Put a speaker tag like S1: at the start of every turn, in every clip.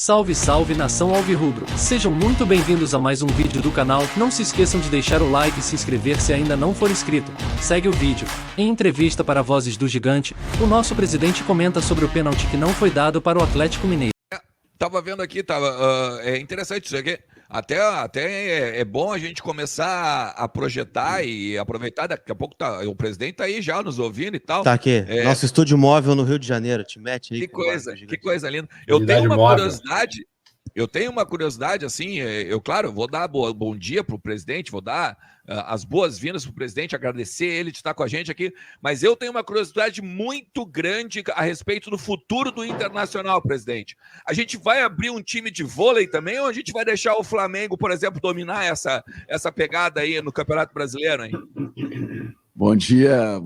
S1: Salve, salve nação alvirrubro! Sejam muito bem-vindos a mais um vídeo do canal. Não se esqueçam de deixar o like e se inscrever se ainda não for inscrito. Segue o vídeo. Em entrevista para Vozes do Gigante, o nosso presidente comenta sobre o pênalti que não foi dado para o Atlético Mineiro.
S2: Tava vendo aqui, é interessante isso aqui. Até é bom a gente começar a projetar e aproveitar. Daqui a pouco o presidente tá aí já nos ouvindo e tal.
S3: Tá aqui, nosso estúdio móvel no Rio de Janeiro, te mete aí.
S2: Que coisa linda. Eu tenho uma curiosidade, assim, claro, vou dar bom dia pro presidente, vou dar as boas-vindas pro presidente, agradecer ele de estar com a gente aqui, mas eu tenho uma curiosidade muito grande a respeito do futuro do Internacional, presidente. A gente vai abrir um time de vôlei também, ou a gente vai deixar o Flamengo, por exemplo, dominar essa pegada aí no Campeonato Brasileiro, hein?
S4: Bom dia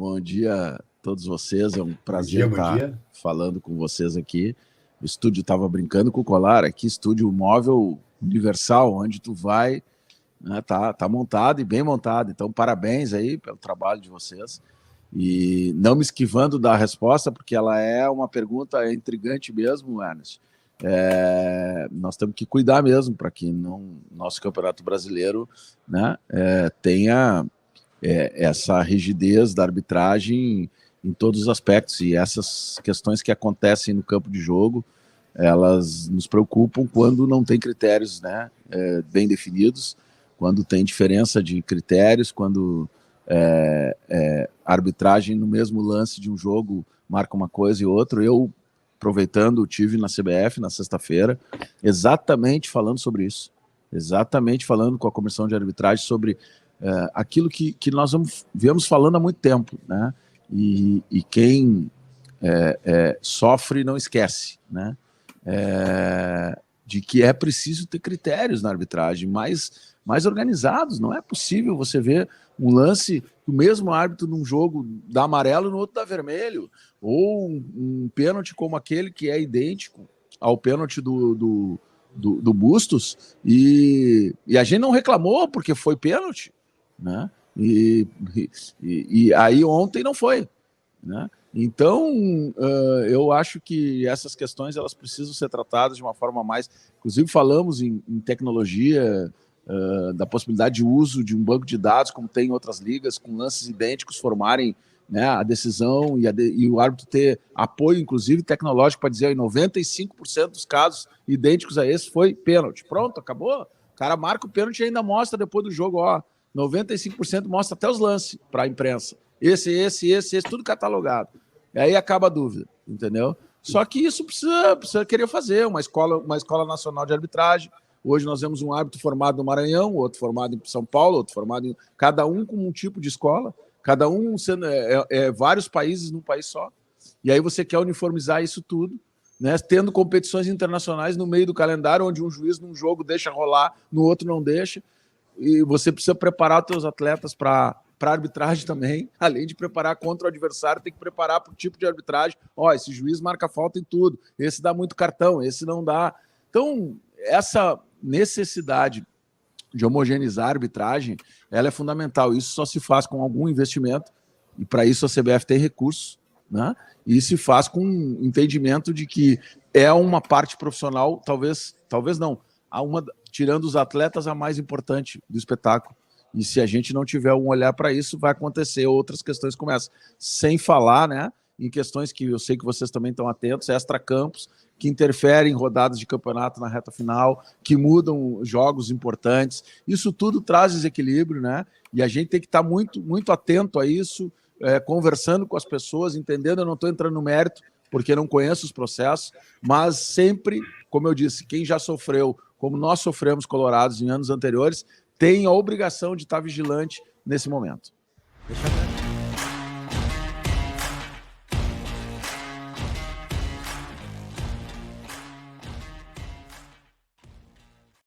S4: a todos vocês, é um prazer estar falando com vocês aqui. O estúdio estava brincando com o colar aqui, estúdio móvel universal, onde tu vai, né, tá montado e bem montado. Então, parabéns aí pelo trabalho de vocês. E não me esquivando da resposta, porque ela é uma pergunta intrigante mesmo, Ernest. Nós temos que cuidar mesmo para que nosso Campeonato Brasileiro, né, tenha essa rigidez da arbitragem em todos os aspectos, e essas questões que acontecem no campo de jogo, elas nos preocupam quando não tem critérios, né, bem definidos, quando tem diferença de critérios, quando a arbitragem no mesmo lance de um jogo marca uma coisa e outra. Eu, aproveitando, tive na CBF na sexta-feira, exatamente falando sobre isso, exatamente falando com a comissão de arbitragem sobre aquilo que nós viemos falando há muito tempo, né? E quem sofre não esquece, né? De que é preciso ter critérios na arbitragem mais organizados. Não é possível você ver um lance, o mesmo árbitro num jogo dá amarelo e no outro dá vermelho, ou um pênalti como aquele que é idêntico ao pênalti do Bustos, e a gente não reclamou porque foi pênalti, né? E aí ontem não foi, né? Então, eu acho que essas questões elas precisam ser tratadas de uma forma mais... Inclusive, falamos em tecnologia, da possibilidade de uso de um banco de dados, como tem em outras ligas, com lances idênticos formarem, né, a decisão e o árbitro ter apoio, inclusive, tecnológico para dizer em 95% dos casos idênticos a esse foi pênalti. Pronto, acabou. O cara marca o pênalti e ainda mostra depois do jogo, 95% mostra até os lances para a imprensa. Esse, tudo catalogado. E aí acaba a dúvida, entendeu? Só que isso precisa querer fazer, uma escola nacional de arbitragem. Hoje nós temos um árbitro formado no Maranhão, outro formado em São Paulo, outro formado em... Cada um com um tipo de escola, cada um sendo vários países num país só. E aí você quer uniformizar isso tudo, né? Tendo competições internacionais no meio do calendário, onde um juiz num jogo deixa rolar, no outro não deixa. E você precisa preparar os seus atletas para arbitragem também, além de preparar contra o adversário, tem que preparar para o tipo de arbitragem. Esse juiz marca falta em tudo, esse dá muito cartão, esse não dá. Então, essa necessidade de homogeneizar a arbitragem, ela é fundamental. Isso só se faz com algum investimento, e para isso a CBF tem recursos, né? E se faz com entendimento de que é uma parte profissional, talvez não, tirando os atletas, a mais importante do espetáculo. E se a gente não tiver um olhar para isso, vai acontecer outras questões como essa. Sem falar, né, em questões que eu sei que vocês também estão atentos, extracampos, que interferem em rodadas de campeonato na reta final, que mudam jogos importantes. Isso tudo traz desequilíbrio, né? E a gente tem que estar muito, muito atento a isso, conversando com as pessoas, entendendo. Eu não estou entrando no mérito, porque não conheço os processos, mas sempre, como eu disse, quem já sofreu, como nós sofremos colorados em anos anteriores, tem a obrigação de estar vigilante nesse momento.
S3: Deixa eu ver.